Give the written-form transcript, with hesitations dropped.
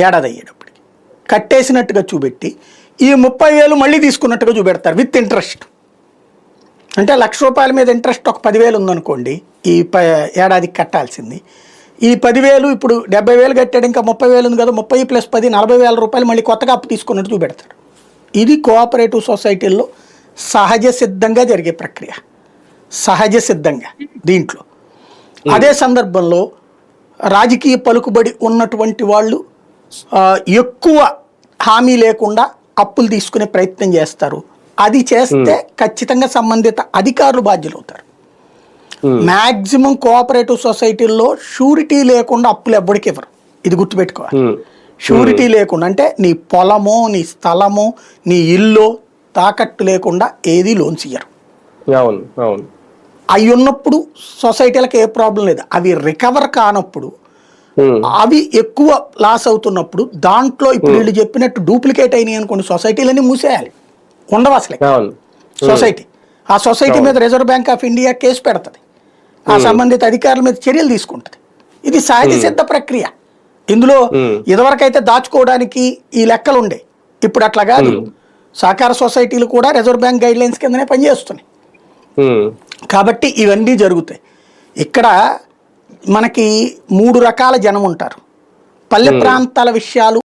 ఏడాది అయ్యేటప్పటికి కట్టేసినట్టుగా చూపెట్టి ఈ 30,000 మళ్ళీ తీసుకున్నట్టుగా చూపెడతారు విత్ ఇంట్రెస్ట్. అంటే ₹1,00,000 మీద ఇంట్రెస్ట్ ఒక 10,000 ఉందనుకోండి, ఈ ఏడాదికి కట్టాల్సింది. ఈ 10,000 ఇప్పుడు 70,000 కట్టాడు, ఇంకా 30,000 ఉంది కదా, 30 + 10 ₹40,000 మళ్ళీ కొత్తగా అప్పు తీసుకున్నట్టు చూపెడతారు. ఇది కోఆపరేటివ్ సొసైటీల్లో సహజ సిద్ధంగా జరిగే ప్రక్రియ, సహజ సిద్ధంగా దీంట్లో. అదే సందర్భంలో రాజకీయ పలుకుబడి ఉన్నటువంటి వాళ్ళు ఎక్కువ హామీ లేకుండా అప్పులు తీసుకునే ప్రయత్నం చేస్తారు. అది చేస్తే ఖచ్చితంగా సంబంధిత అధికారులు బాధ్యులు అవుతారు. మ్యాక్సిమం కోఆపరేటివ్ సొసైటీల్లో షూరిటీ లేకుండా అప్పులు ఎవ్వడికి ఇవ్వరు, ఇది గుర్తుపెట్టుకోవాలి. షూరిటీ లేకుండా అంటే నీ పొలమో నీ స్థలమో నీ ఇల్లు తాకట్టు లేకుండా ఏది లోన్స్ ఇయ్యరు. అవి ఉన్నప్పుడు సొసైటీలకు ఏ ప్రాబ్లం లేదు. అవి రికవర్ కానప్పుడు, అవి ఎక్కువ లాస్ అవుతున్నప్పుడు, దాంట్లో ఇప్పుడు వీళ్ళు చెప్పినట్టు డూప్లికేట్ అయినాయి అనుకోండి, సొసైటీలన్నీ మూసేయాలి, ఉండవు అసలు సొసైటీ. ఆ సొసైటీ మీద reserve bank of India case పెడుతుంది, ఆ సంబంధిత అధికారుల మీద చర్యలు తీసుకుంటుంది. ఇది సహజ సిద్ధ ప్రక్రియ. ఇందులో ఇదివరకైతే దాచుకోవడానికి ఈ లెక్కలు ఉండే, ఇప్పుడు అట్లా కాదు. సహకార సొసైటీలు కూడా రిజర్వ్ బ్యాంక్ గైడ్ లైన్స్ కిందనే పనిచేస్తున్నాయి. కాబట్టి ఇవన్నీ జరుగుతాయి. ఇక్కడ మనకి 3 రకాల జనం ఉంటారు. పల్లె ప్రాంతాల విషయాలు